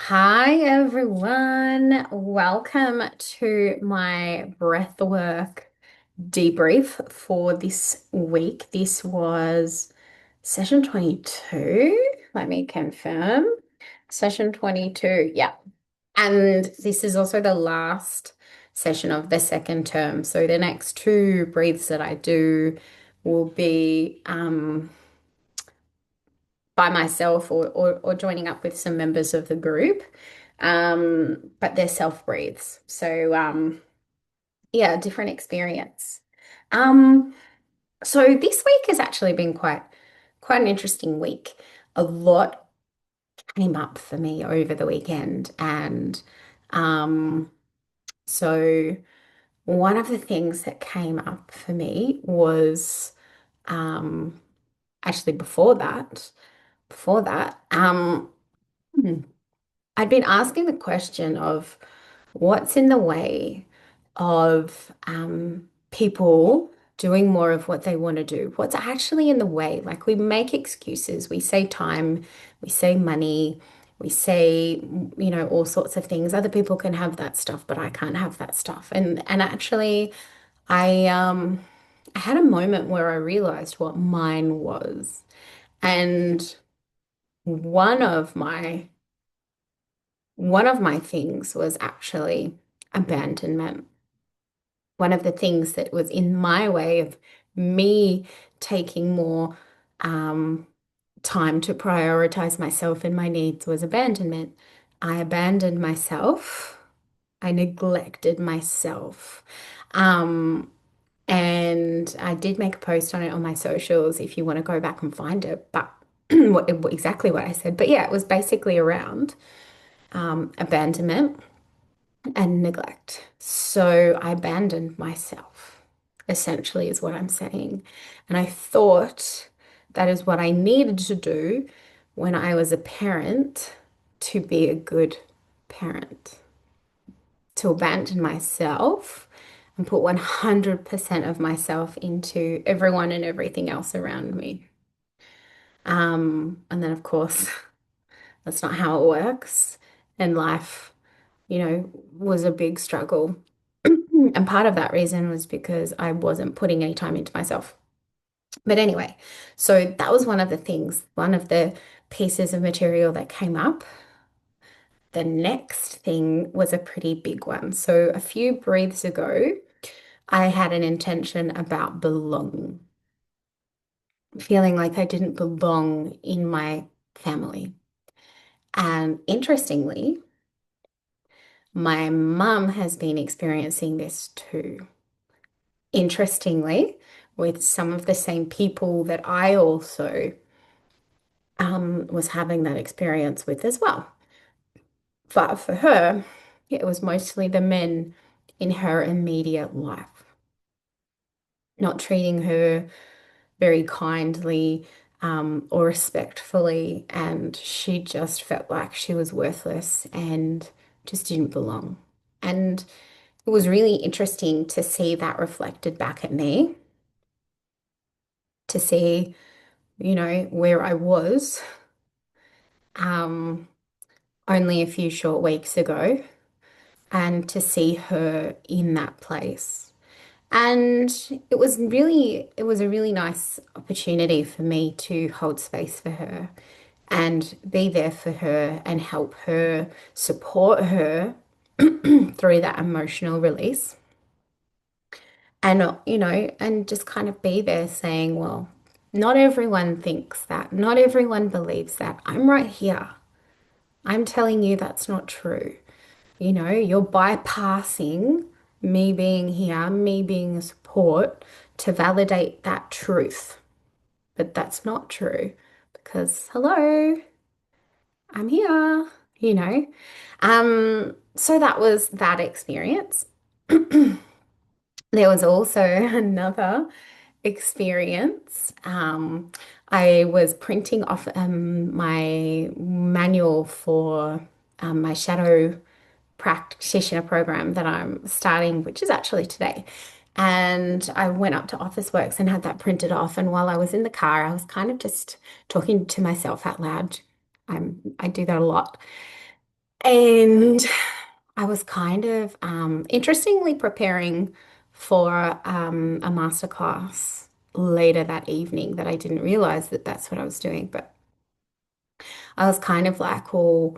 Hi everyone. Welcome to my breathwork debrief for this week. This was session 22. Let me confirm. Session 22. Yeah. And this is also the last session of the second term. So the next two breaths that I do will be by myself or joining up with some members of the group. But they're self breathes. So yeah, different experience. Um, so this week has actually been quite an interesting week. A lot came up for me over the weekend, and um, so one of the things that came up for me was um, actually before that, I'd been asking the question of what's in the way of people doing more of what they want to do? What's actually in the way? Like we make excuses, we say time, we say money, we say, all sorts of things. Other people can have that stuff, but I can't have that stuff. And actually, I had a moment where I realized what mine was. And one of my one of my things was actually abandonment. One of the things that was in my way of me taking more um, time to prioritize myself and my needs was abandonment. I abandoned myself. I neglected myself. Um, and I did make a post on it on my socials if you want to go back and find it. But exactly what I said. But yeah, it was basically around abandonment and neglect. So I abandoned myself, essentially, is what I'm saying. And I thought that is what I needed to do when I was a parent to be a good parent, to abandon myself and put 100% of myself into everyone and everything else around me. And then, of course, that's not how it works. And life, was a big struggle. And part of that reason was because I wasn't putting any time into myself. But anyway, so that was one of the things, one of the pieces of material that came up. The next thing was a pretty big one. So a few breaths ago, I had an intention about belonging, feeling like I didn't belong in my family. And interestingly, my mum has been experiencing this too. Interestingly, with some of the same people that I also was having that experience with as well. But for her, it was mostly the men in her immediate life, not treating her very kindly or respectfully. And she just felt like she was worthless and just didn't belong. And it was really interesting to see that reflected back at me, to see, where I was um, only a few short weeks ago and to see her in that place. And it was a really nice opportunity for me to hold space for her and be there for her and help her, support her through that emotional release. And, and just kind of be there saying, well, not everyone thinks that. Not everyone believes that. I'm right here. I'm telling you that's not true. You're bypassing me being here, me being a support to validate that truth. But that's not true because, hello, I'm here, you know. So that was that experience. There was also another experience. I was printing off my manual for my shadow practitioner program that I'm starting, which is actually today. And I went up to Officeworks and had that printed off. And while I was in the car, I was kind of just talking to myself out loud. I do that a lot. And I was kind of interestingly preparing for a masterclass later that evening that I didn't realize that that's what I was doing. But I was kind of like, well,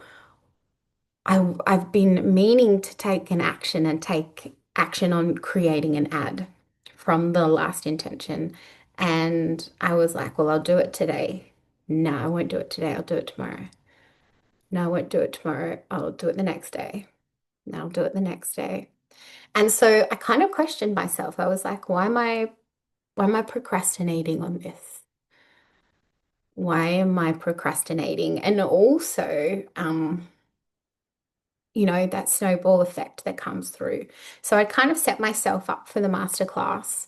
I've been meaning to take an action and take action on creating an ad from the last intention. And I was like, well, I'll do it today. No, I won't do it today. I'll do it tomorrow. No, I won't do it tomorrow. I'll do it the next day. No, I'll do it the next day. And so I kind of questioned myself. I was like, why am I procrastinating on this? Why am I procrastinating? And also, that snowball effect that comes through. So I kind of set myself up for the masterclass.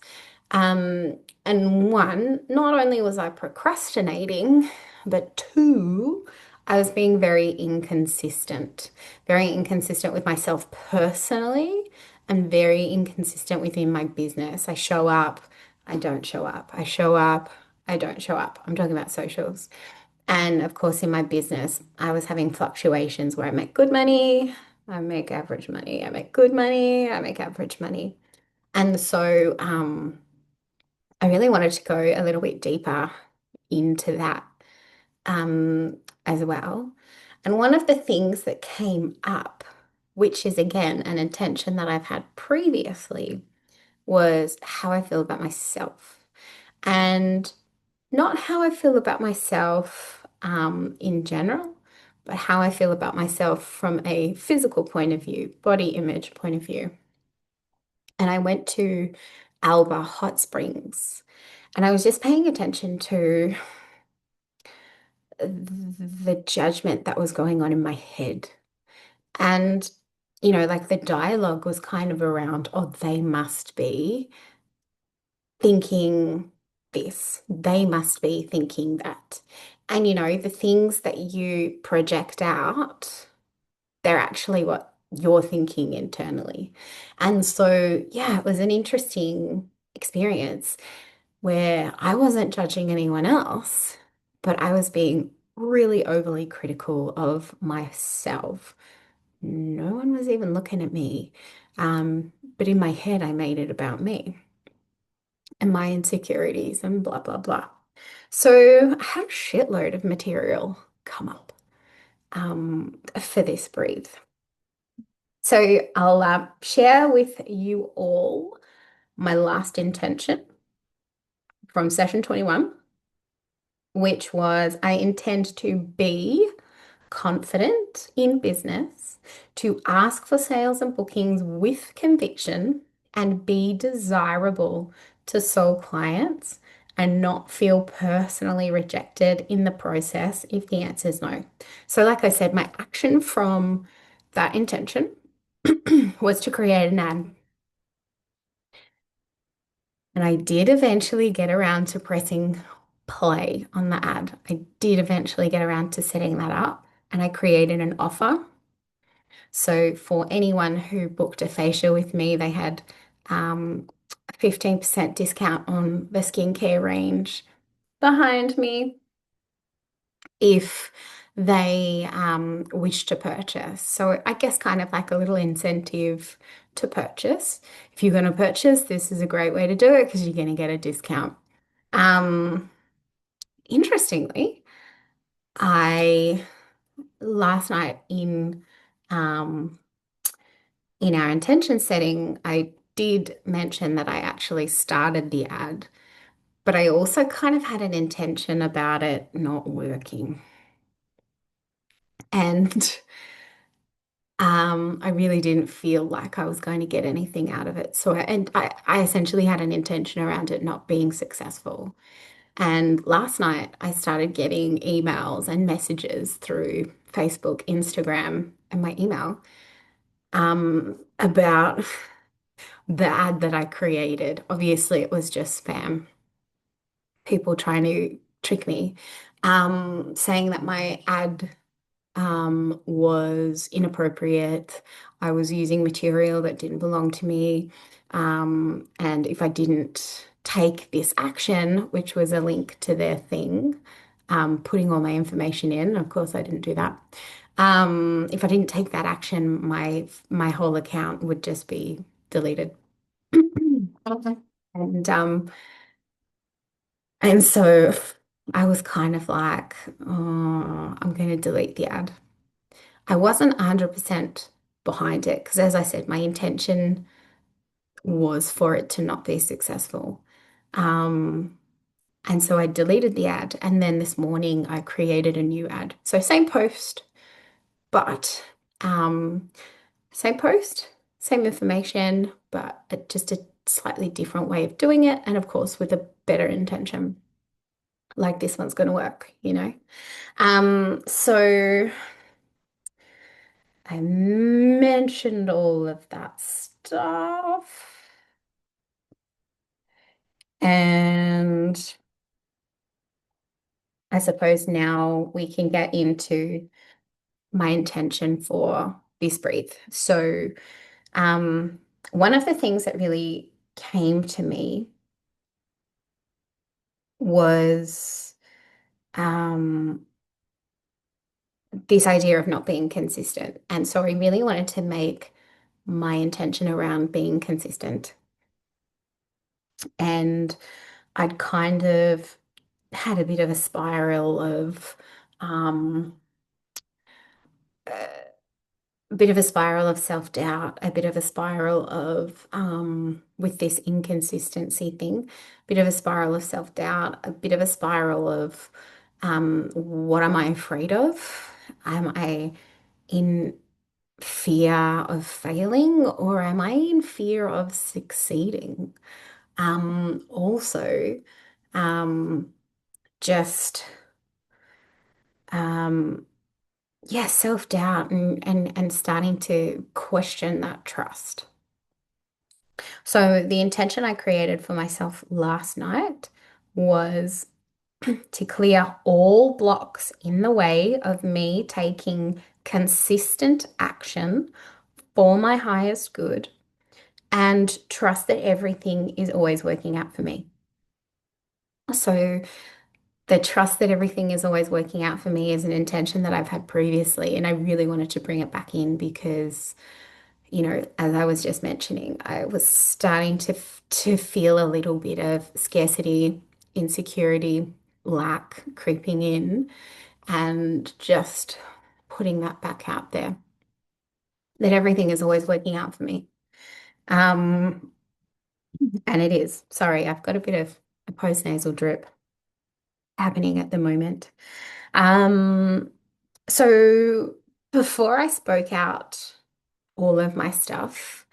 Um, and one, not only was I procrastinating, but two, I was being very inconsistent with myself personally, and very inconsistent within my business. I show up, I don't show up. I show up, I don't show up. I'm talking about socials. And of course, in my business, I was having fluctuations where I make good money, I make average money, I make good money, I make average money. And so I really wanted to go a little bit deeper into that as well. And one of the things that came up, which is again an intention that I've had previously, was how I feel about myself. And not how I feel about myself in general, but how I feel about myself from a physical point of view, body image point of view. And I went to Alba Hot Springs and I was just paying attention to the judgment that was going on in my head. And, like the dialogue was kind of around, oh, they must be thinking this, they must be thinking that. And the things that you project out, they're actually what you're thinking internally. And so, yeah, it was an interesting experience where I wasn't judging anyone else, but I was being really overly critical of myself. No one was even looking at me. But in my head, I made it about me and my insecurities and blah, blah, blah. So I had a shitload of material come up for this breathe. So I'll share with you all my last intention from session 21, which was I intend to be confident in business, to ask for sales and bookings with conviction, and be desirable to soul clients and not feel personally rejected in the process if the answer is no. So, like I said, my action from that intention was to create an ad. And I did eventually get around to pressing play on the ad. I did eventually get around to setting that up and I created an offer. So for anyone who booked a facial with me, they had a 15% discount on the skincare range behind me if they wish to purchase. So I guess kind of like a little incentive to purchase. If you're going to purchase, this is a great way to do it because you're going to get a discount. Um, Interestingly, I last night um, in our intention setting, I did mention that I actually started the ad, but I also kind of had an intention about it not working. And I really didn't feel like I was going to get anything out of it. I essentially had an intention around it not being successful. And last night I started getting emails and messages through Facebook, Instagram, and my email about the ad that I created. Obviously, it was just spam, people trying to trick me, saying that my ad was inappropriate. I was using material that didn't belong to me. And if I didn't take this action, which was a link to their thing, putting all my information in, of course, I didn't do that. If I didn't take that action, my whole account would just be deleted. Okay. And and so I was kind of like, oh, I'm going to delete the ad. I wasn't 100% behind it because, as I said, my intention was for it to not be successful. Um, and so I deleted the ad. And then this morning I created a new ad. So same post, but um, same post, same information, but just a slightly different way of doing it. And of course, with a better intention, like this one's going to work, you know? So I mentioned all of that stuff. And I suppose now we can get into my intention for this breathe. So, um, one of the things that really came to me was this idea of not being consistent. And so I really wanted to make my intention around being consistent. And I'd kind of had a bit of a spiral of um, a bit of a spiral of self-doubt, a bit of a spiral of with this inconsistency thing, a bit of a spiral of self-doubt, a bit of a spiral of what am I afraid of? Am I in fear of failing or am I in fear of succeeding? Also, um, just um, yeah, self-doubt and starting to question that trust. So the intention I created for myself last night was to clear all blocks in the way of me taking consistent action for my highest good and trust that everything is always working out for me. So the trust that everything is always working out for me is an intention that I've had previously, and I really wanted to bring it back in because, you know, as I was just mentioning, I was starting to feel a little bit of scarcity, insecurity, lack creeping in, and just putting that back out there that everything is always working out for me. Um, and it is. Sorry, I've got a bit of a postnasal drip happening at the moment. Um, so before I spoke out all of my stuff,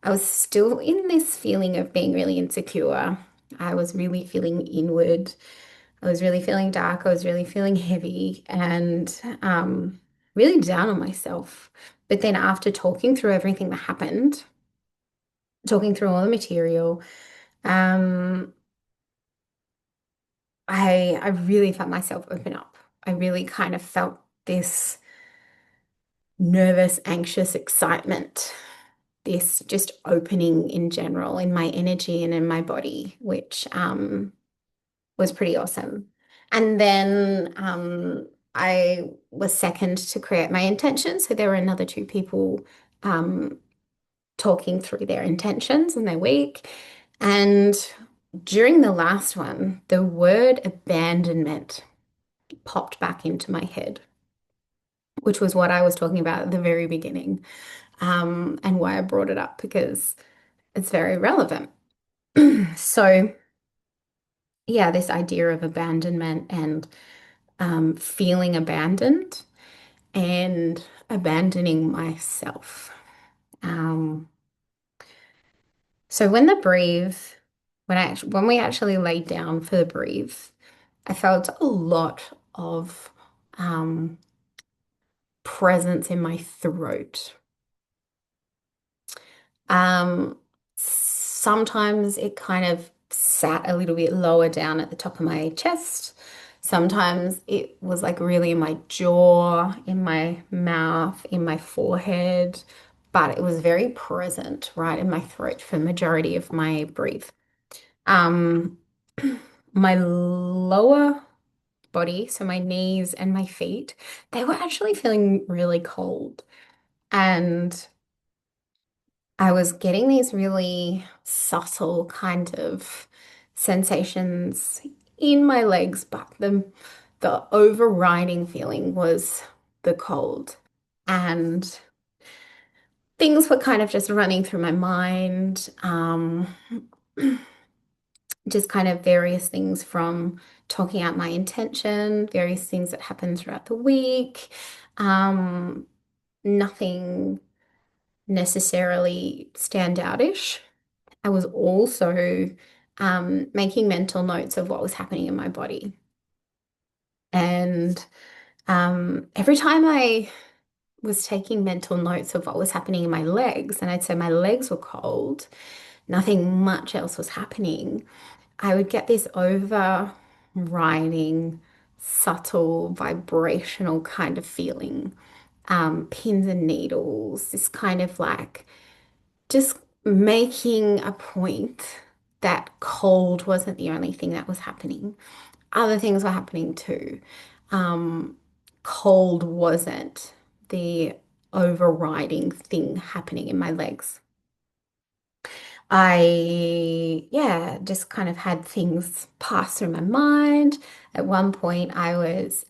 I was still in this feeling of being really insecure. I was really feeling inward. I was really feeling dark. I was really feeling heavy and really down on myself. But then after talking through everything that happened, talking through all the material, um, I really felt myself open up. I really kind of felt this nervous, anxious excitement, this just opening in general in my energy and in my body, which was pretty awesome. And then I was second to create my intention. So there were another two people um, talking through their intentions and their week. And during the last one, the word abandonment popped back into my head, which was what I was talking about at the very beginning, and why I brought it up because it's very relevant. So, yeah, this idea of abandonment and feeling abandoned and abandoning myself. Um, so when we actually laid down for the breathe, I felt a lot of um, presence in my throat. Sometimes it kind of sat a little bit lower down at the top of my chest. Sometimes it was like really in my jaw, in my mouth, in my forehead, but it was very present right in my throat for the majority of my breathe. Um, my lower body, so my knees and my feet, they were actually feeling really cold. And I was getting these really subtle kind of sensations in my legs, but the overriding feeling was the cold. And things were kind of just running through my mind. Just kind of various things from talking out my intention, various things that happened throughout the week. Um, Nothing necessarily standoutish. I was also making mental notes of what was happening in my body. And every time I was taking mental notes of what was happening in my legs, and I'd say my legs were cold, nothing much else was happening. I would get this overriding, subtle, vibrational kind of feeling, pins and needles, this kind of like just making a point that cold wasn't the only thing that was happening. Other things were happening too. Um, Cold wasn't the overriding thing happening in my legs. Yeah, just kind of had things pass through my mind. At one point, I was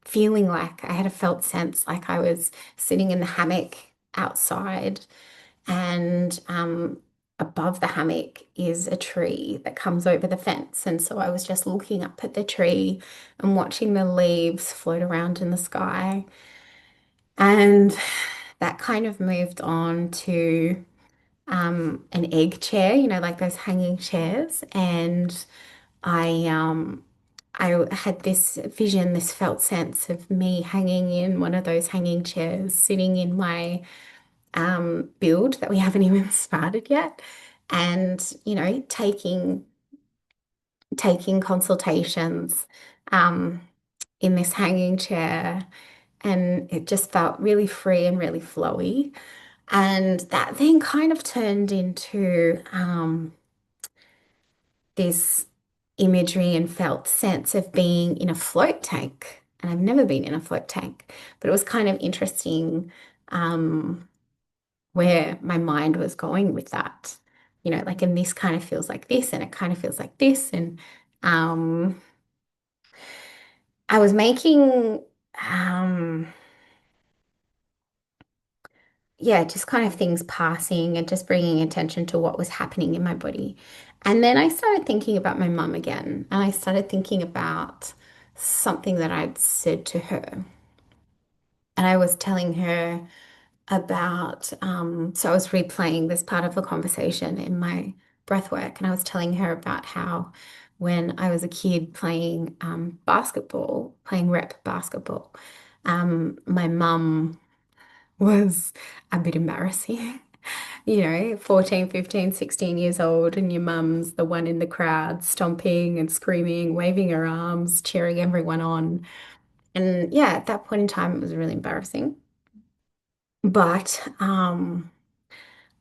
feeling like I had a felt sense like I was sitting in the hammock outside, and above the hammock is a tree that comes over the fence. And so I was just looking up at the tree and watching the leaves float around in the sky. And that kind of moved on to an egg chair, like those hanging chairs. And I had this vision, this felt sense of me hanging in one of those hanging chairs, sitting in my build that we haven't even started yet, and taking consultations um, in this hanging chair, and it just felt really free and really flowy. And that then kind of turned into this imagery and felt sense of being in a float tank. And I've never been in a float tank, but it was kind of interesting where my mind was going with that. Like, and this kind of feels like this, and it kind of feels like this. And um, I was making um, yeah, just kind of things passing and just bringing attention to what was happening in my body. And then I started thinking about my mum again, and I started thinking about something that I'd said to her. And I was telling her about, so I was replaying this part of the conversation in my breath work, and I was telling her about how when I was a kid playing basketball, playing rep basketball, my mum was a bit embarrassing. 14, 15, 16 years old, and your mum's the one in the crowd stomping and screaming, waving her arms, cheering everyone on. And yeah, at that point in time, it was really embarrassing. But, my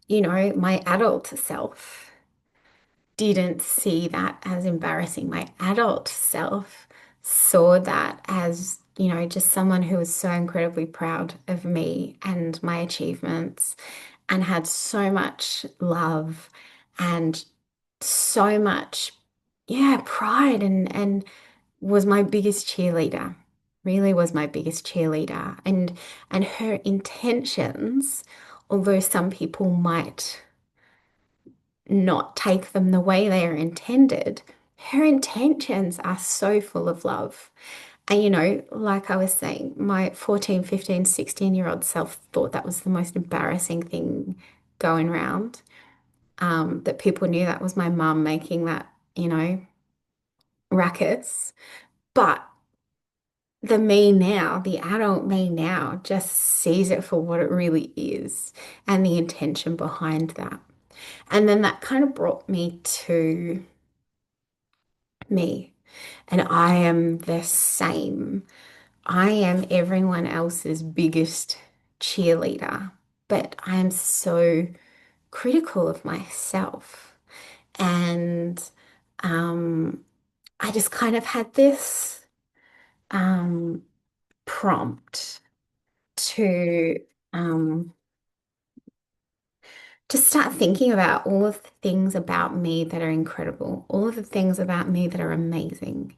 adult self didn't see that as embarrassing. My adult self saw that as, just someone who was so incredibly proud of me and my achievements, and had so much love and so much, yeah, pride, and was my biggest cheerleader, really was my biggest cheerleader. And her intentions, although some people might not take them the way they are intended, her intentions are so full of love. And, like I was saying, my 14, 15, 16-year-old self thought that was the most embarrassing thing going round. That people knew that was my mum making that, rackets. But the me now, the adult me now, just sees it for what it really is and the intention behind that. And then that kind of brought me to me. And I am the same. I am everyone else's biggest cheerleader, but I am so critical of myself. And I just kind of had this um, prompt to um, just start thinking about all of the things about me that are incredible, all of the things about me that are amazing.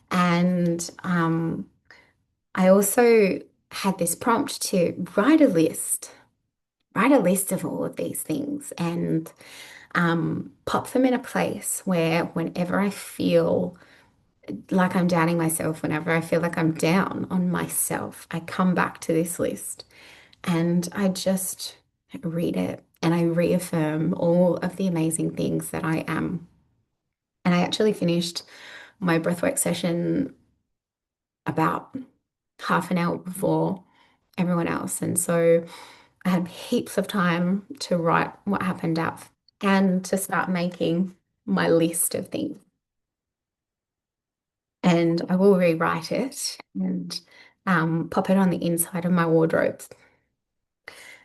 And I also had this prompt to write a list of all of these things and pop them in a place where whenever I feel like I'm doubting myself, whenever I feel like I'm down on myself, I come back to this list and I just read it and I reaffirm all of the amazing things that I am. And I actually finished my breathwork session about half an hour before everyone else. And so I had heaps of time to write what happened out and to start making my list of things. And I will rewrite it and pop it on the inside of my wardrobe.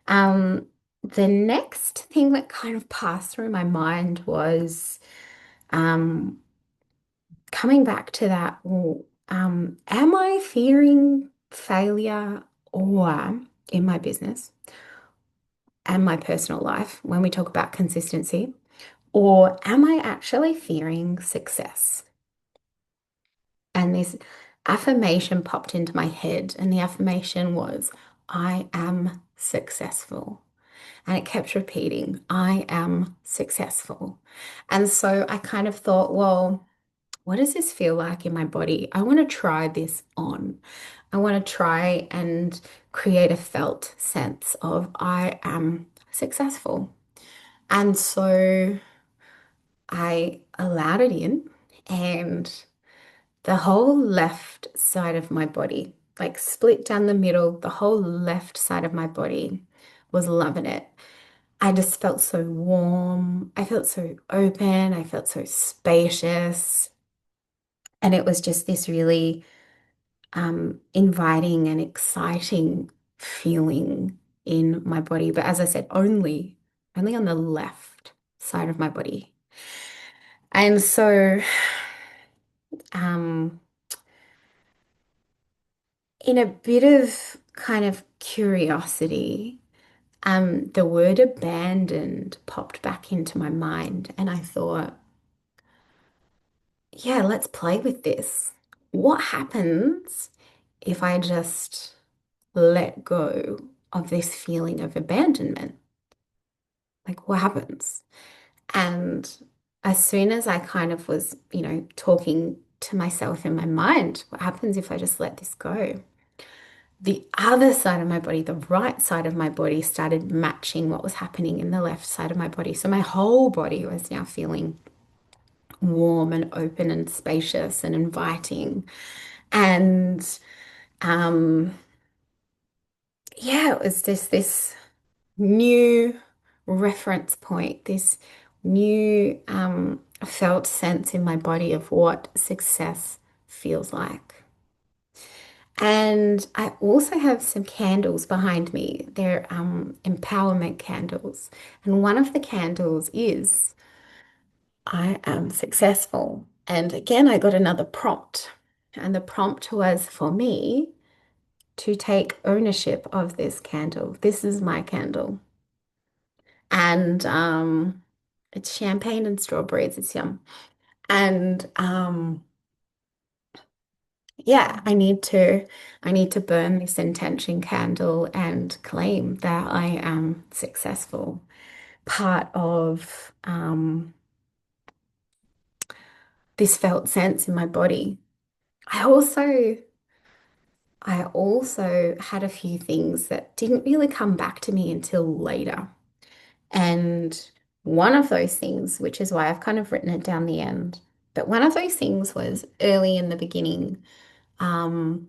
Um, the next thing that kind of passed through my mind was um, coming back to that. Well, am I fearing failure or in my business and my personal life when we talk about consistency? Or am I actually fearing success? And this affirmation popped into my head, and the affirmation was, I am successful. And it kept repeating, I am successful. And so I kind of thought, well, what does this feel like in my body? I want to try this on. I want to try and create a felt sense of I am successful. And so I allowed it in, and the whole left side of my body, like split down the middle, the whole left side of my body was loving it. I just felt so warm. I felt so open. I felt so spacious. And it was just this really inviting and exciting feeling in my body. But as I said, only on the left side of my body. And so, um, in a bit of kind of curiosity, the word abandoned popped back into my mind, and I thought, yeah, let's play with this. What happens if I just let go of this feeling of abandonment? Like, what happens? And as soon as I kind of was, talking to myself in my mind, what happens if I just let this go? The other side of my body, the right side of my body, started matching what was happening in the left side of my body. So my whole body was now feeling warm and open and spacious and inviting. And um, yeah, it was just this new reference point, this new felt sense in my body of what success feels like. And I also have some candles behind me. They're empowerment candles. And one of the candles is I am successful. And again, I got another prompt. And the prompt was for me to take ownership of this candle. This is my candle. And it's champagne and strawberries. It's yum. And yeah, I need to burn this intention candle and claim that I am successful. Part of this felt sense in my body. I also I also had a few things that didn't really come back to me until later. And one of those things, which is why I've kind of written it down the end, but one of those things was early in the beginning. Um,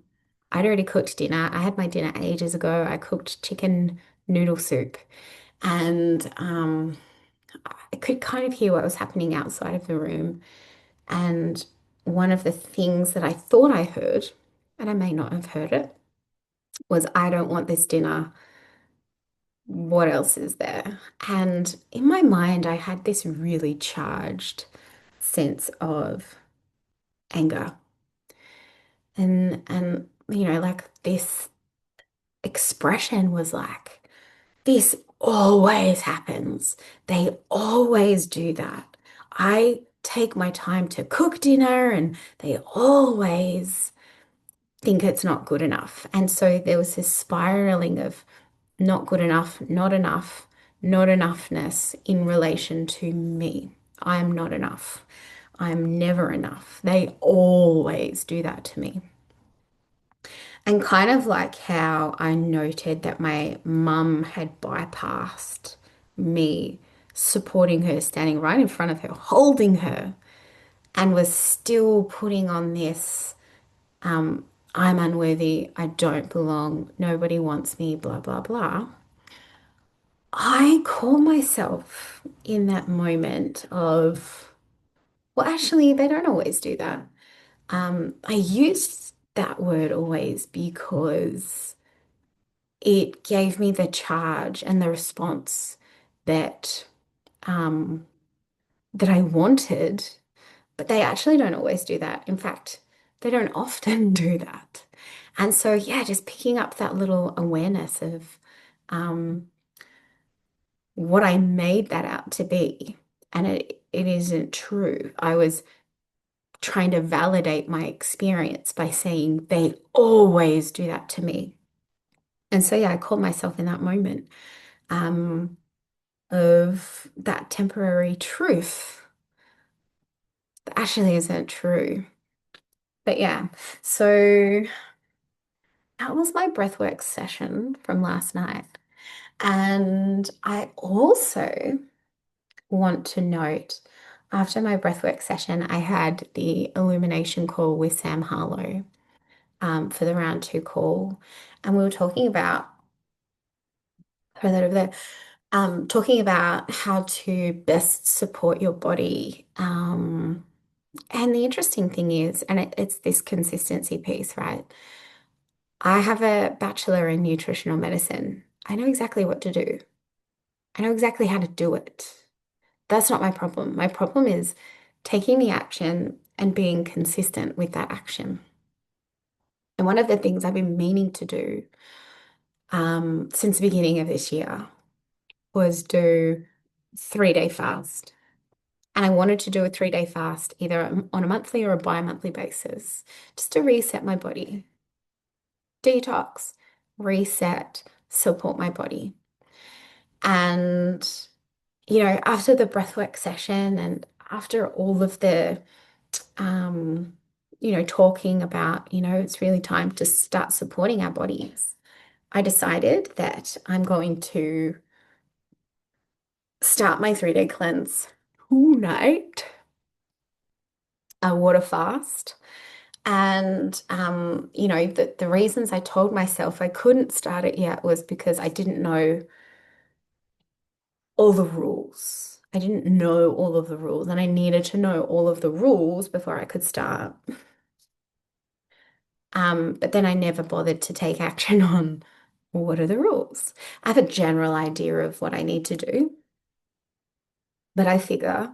I'd already cooked dinner. I had my dinner ages ago. I cooked chicken noodle soup, and I could kind of hear what was happening outside of the room. And one of the things that I thought I heard, and I may not have heard it, was I don't want this dinner. What else is there? And in my mind, I had this really charged sense of anger. And like this expression was like, this always happens. They always do that. I take my time to cook dinner and they always think it's not good enough. And so there was this spiraling of not good enough, not enough, not enoughness in relation to me. I'm not enough. I'm never enough. They always do that to me. And kind of like how I noted that my mum had bypassed me supporting her, standing right in front of her, holding her, and was still putting on this, I'm unworthy, I don't belong, nobody wants me, blah, blah, blah. I call myself in that moment of, well, actually, they don't always do that. I use that word always because it gave me the charge and the response that um, that I wanted, but they actually don't always do that. In fact, they don't often do that. And so, yeah, just picking up that little awareness of um, what I made that out to be, and it isn't true. I was trying to validate my experience by saying they always do that to me. And so, yeah, I caught myself in that moment. Um, of that temporary truth that actually isn't true. But yeah, so that was my breathwork session from last night. And I also want to note after my breathwork session, I had the illumination call with Sam Harlow for the round two call. And we were talking about talking about how to best support your body. And the interesting thing is, and it's this consistency piece, right? I have a bachelor in nutritional medicine. I know exactly what to do. I know exactly how to do it. That's not my problem. My problem is taking the action and being consistent with that action. And one of the things I've been meaning to do since the beginning of this year was do 3-day fast. And I wanted to do a 3-day fast either on a monthly or a bi-monthly basis, just to reset my body, detox, reset, support my body. And, after the breathwork session and after all of the, um, talking about, it's really time to start supporting our bodies, I decided that I'm going to start my 3-day cleanse tonight, a water fast. And the reasons I told myself I couldn't start it yet was because I didn't know all the rules. I didn't know all of the rules, and I needed to know all of the rules before I could start. But then I never bothered to take action on what are the rules. I have a general idea of what I need to do, but I figure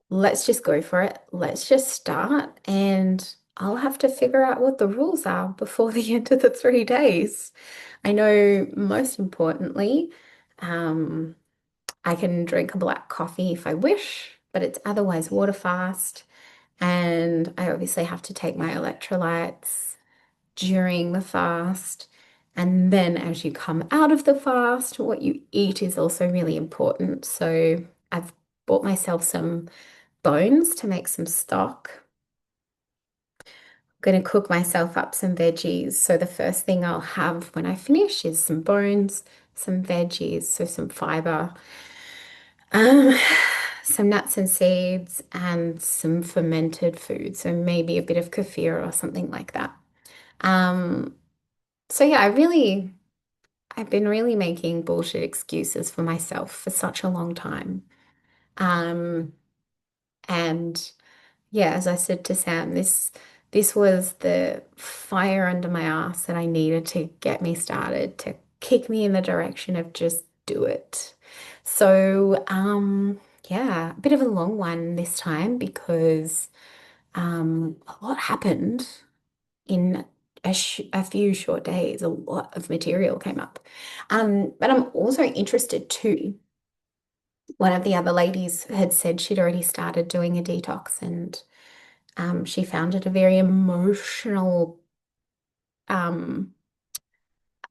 let's just go for it. Let's just start, and I'll have to figure out what the rules are before the end of the 3 days. I know most importantly, um, I can drink a black coffee if I wish, but it's otherwise water fast. And I obviously have to take my electrolytes during the fast. And then as you come out of the fast, what you eat is also really important. So I've bought myself some bones to make some stock. I'm going to cook myself up some veggies. So the first thing I'll have when I finish is some bones, some veggies, so some fiber, um, some nuts and seeds, and some fermented food. So maybe a bit of kefir or something like that. Um, so yeah, I've been really making bullshit excuses for myself for such a long time. Um, and yeah, as I said to Sam, this was the fire under my ass that I needed to get me started, to kick me in the direction of just do it. So, yeah, a bit of a long one this time because A lot happened in a few short days. A lot of material came up. But I'm also interested too. One of the other ladies had said she'd already started doing a detox, and she found it a um,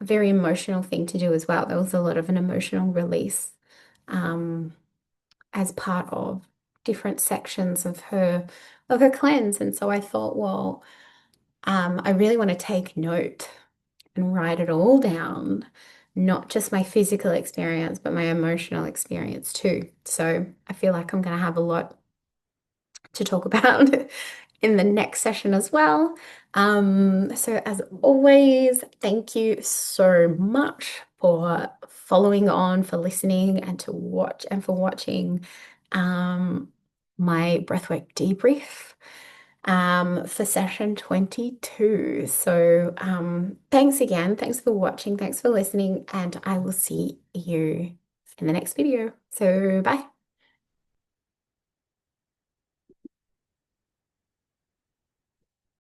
very emotional thing to do as well. There was a lot of an emotional release um, as part of different sections of her cleanse. And so I thought, well, I really want to take note and write it all down, not just my physical experience, but my emotional experience too. So I feel like I'm going to have a lot to talk about in the next session as well. So as always, thank you so much for following on, for listening and to watch and for watching my breathwork debrief for session 22. So thanks again. Thanks for watching. Thanks for listening. And I will see you in the next video. So bye.